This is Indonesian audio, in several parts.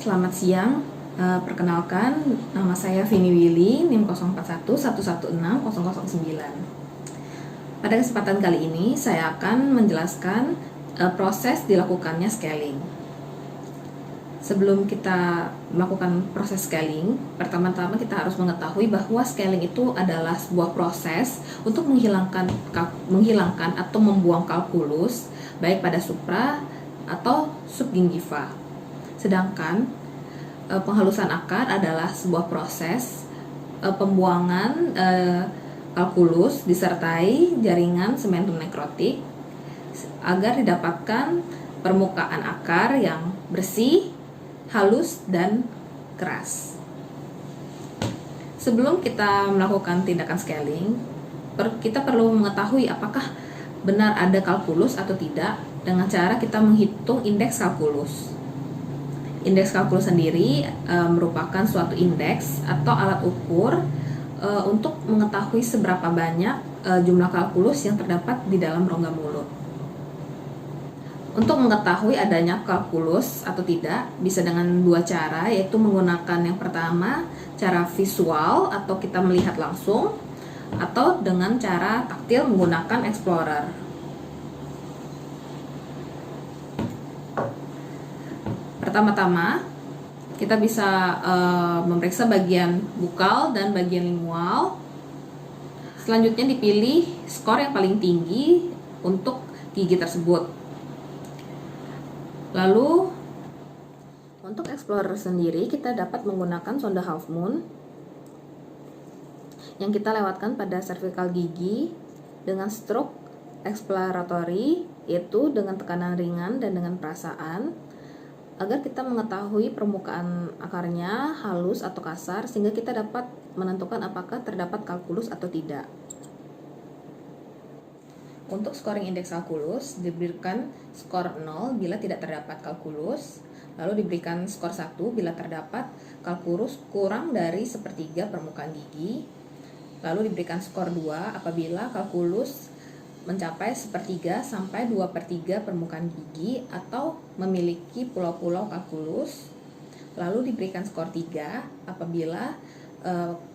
Selamat siang, perkenalkan nama saya Vini Willy, NIM 0411160009. Pada kesempatan kali ini saya akan menjelaskan proses dilakukannya scaling. Sebelum kita melakukan proses scaling, pertama-tama kita harus mengetahui bahwa scaling itu adalah sebuah proses untuk menghilangkan atau membuang kalkulus baik pada supra atau subgingiva. Sedangkan penghalusan akar adalah sebuah proses pembuangan kalkulus disertai jaringan sementum nekrotik agar didapatkan permukaan akar yang bersih, halus, dan keras. Sebelum kita melakukan tindakan scaling, kita perlu mengetahui apakah benar ada kalkulus atau tidak dengan cara kita menghitung indeks kalkulus. Indeks kalkulus sendiri merupakan suatu indeks atau alat ukur untuk mengetahui seberapa banyak jumlah kalkulus yang terdapat di dalam rongga mulut. Untuk mengetahui adanya kalkulus atau tidak bisa dengan dua cara, yaitu menggunakan yang pertama cara visual atau kita melihat langsung, atau dengan cara taktil menggunakan explorer. Pertama-tama kita bisa memeriksa bagian bukal dan bagian lingual. Selanjutnya dipilih skor yang paling tinggi untuk gigi tersebut. Lalu untuk explorer sendiri kita dapat menggunakan sonda half moon yang kita lewatkan pada cervical gigi dengan stroke exploratory, yaitu dengan tekanan ringan dan dengan perasaan, agar kita mengetahui permukaan akarnya halus atau kasar sehingga kita dapat menentukan apakah terdapat kalkulus atau tidak. Untuk scoring indeks kalkulus diberikan skor 0 bila tidak terdapat kalkulus, lalu diberikan skor 1 bila terdapat kalkulus kurang dari sepertiga permukaan gigi, lalu diberikan skor 2 apabila kalkulus mencapai sepertiga sampai 2/3 permukaan gigi atau memiliki pulau-pulau kalkulus, lalu diberikan skor 3 apabila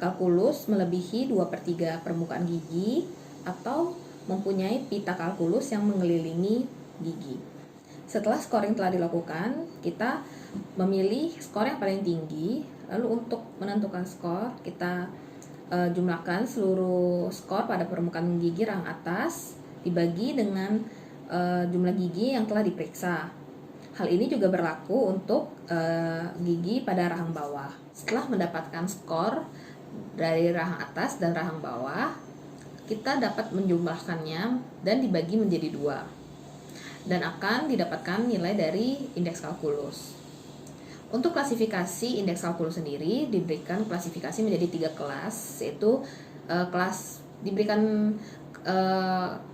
kalkulus melebihi 2/3 permukaan gigi atau mempunyai pita kalkulus yang mengelilingi gigi. Setelah scoring telah dilakukan, kita memilih skor yang paling tinggi. Lalu untuk menentukan skor, kita jumlahkan seluruh skor pada permukaan gigi rahang atas dibagi dengan jumlah gigi yang telah diperiksa. Hal ini juga berlaku untuk gigi pada rahang bawah. Setelah mendapatkan skor dari rahang atas dan rahang bawah, kita dapat menjumlahkannya dan dibagi menjadi 2 dan akan didapatkan nilai dari indeks kalkulus. Untuk klasifikasi indeks kalkulus sendiri diberikan klasifikasi menjadi 3 kelas, yaitu diberikan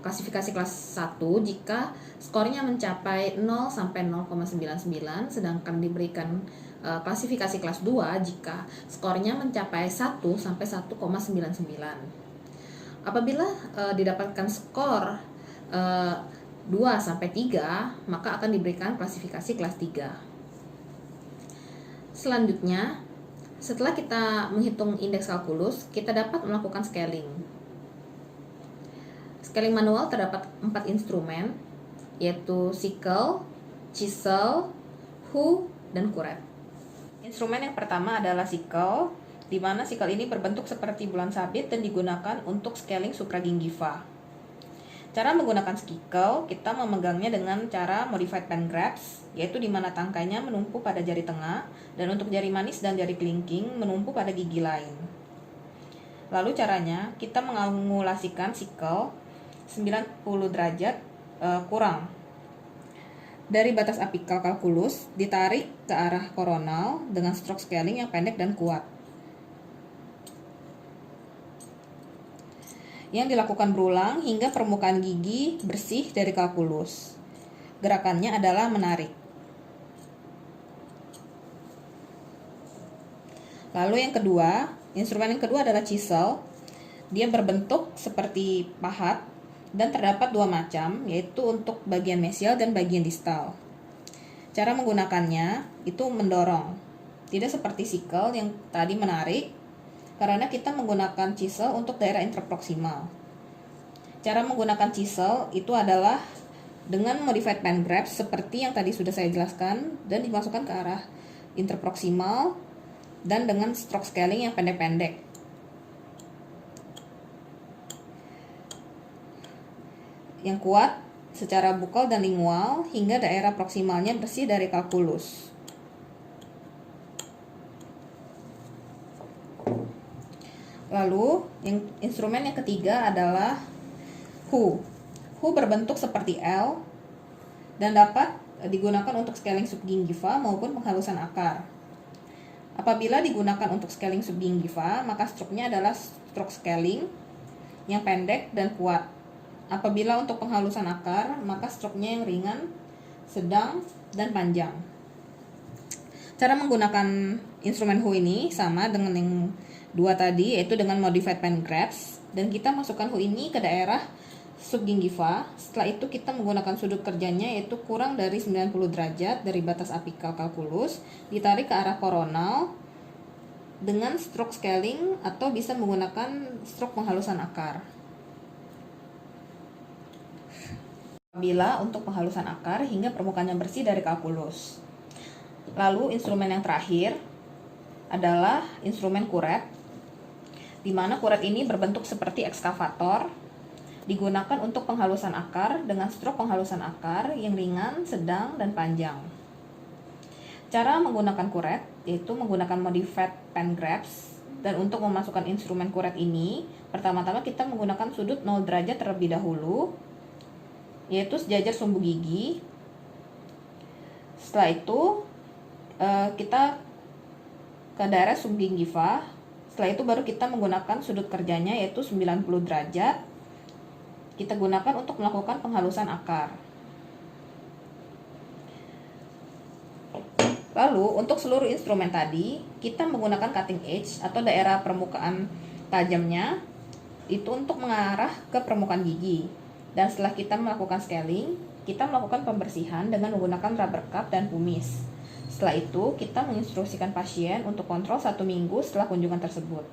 klasifikasi kelas 1 jika skornya mencapai 0 sampai 0,99, sedangkan diberikan klasifikasi kelas 2 jika skornya mencapai 1 sampai 1,99. Apabila didapatkan skor 2 sampai 3, maka akan diberikan klasifikasi kelas 3. Selanjutnya, setelah kita menghitung indeks kalkulus, kita dapat melakukan scaling. Scaling manual terdapat 4 instrumen, yaitu sickle, chisel, hoe, dan kuret. Instrumen yang pertama adalah sickle, di mana sickle ini berbentuk seperti bulan sabit dan digunakan untuk scaling supragingiva. Cara menggunakan sickle, kita memegangnya dengan cara modified pen grabs, yaitu di mana tangkainya menumpu pada jari tengah dan untuk jari manis dan jari kelingking menumpu pada gigi lain. Lalu caranya, kita mengangulasikan sickle 90 derajat kurang dari batas apikal kalkulus, ditarik ke arah koronal dengan stroke scaling yang pendek dan kuat. Yang dilakukan berulang hingga permukaan gigi bersih dari kalkulus. Gerakannya adalah menarik. Lalu yang kedua, instrumen yang kedua adalah chisel. Dia berbentuk seperti pahat dan terdapat 2 macam, yaitu untuk bagian mesial dan bagian distal. Cara menggunakannya itu mendorong. tidak seperti sickle yang tadi menarik, karena kita menggunakan chisel untuk daerah interproksimal. Cara menggunakan chisel itu adalah dengan modified pen grabs seperti yang tadi sudah saya jelaskan dan dimasukkan ke arah interproksimal dan dengan stroke scaling yang pendek-pendek. Yang kuat secara bukal dan lingual hingga daerah proksimalnya bersih dari kalkulus. Lalu, instrumen yang ketiga adalah hoe. Hoe berbentuk seperti L dan dapat digunakan untuk scaling subgingiva maupun penghalusan akar. Apabila digunakan untuk scaling subgingiva, maka stroke-nya adalah stroke scaling yang pendek dan kuat. Apabila untuk penghalusan akar, maka stroke-nya yang ringan, sedang, dan panjang. Cara menggunakan instrumen hoe ini sama dengan yang dua tadi, yaitu dengan modified pen grabs, dan kita masukkan hoe ini ke daerah subgingiva. Setelah itu kita menggunakan sudut kerjanya yaitu kurang dari 90 derajat dari batas apikal kalkulus, ditarik ke arah koronal dengan stroke scaling atau bisa menggunakan stroke penghalusan akar. Apabila untuk penghalusan akar hingga permukaannya bersih dari kalkulus. Lalu instrumen yang terakhir adalah instrumen kuret, di mana kuret ini berbentuk seperti ekskavator, digunakan untuk penghalusan akar dengan stroke penghalusan akar yang ringan, sedang, dan panjang. Cara menggunakan kuret yaitu menggunakan modified pen grabs, dan untuk memasukkan instrumen kuret ini, pertama-tama kita menggunakan sudut 0 derajat terlebih dahulu, yaitu sejajar sumbu gigi. Setelah itu kita ke daerah subgingiva. Setelah itu baru kita menggunakan sudut kerjanya yaitu 90 derajat. Kita gunakan untuk melakukan penghalusan akar. Lalu untuk seluruh instrumen tadi, kita menggunakan cutting edge atau daerah permukaan tajamnya itu untuk mengarah ke permukaan gigi. Dan setelah kita melakukan scaling, kita melakukan pembersihan dengan menggunakan rubber cup dan pumice. Setelah itu, kita menginstruksikan pasien untuk kontrol 1 minggu setelah kunjungan tersebut.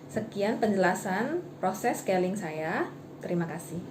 Sekian penjelasan proses scaling saya. Terima kasih.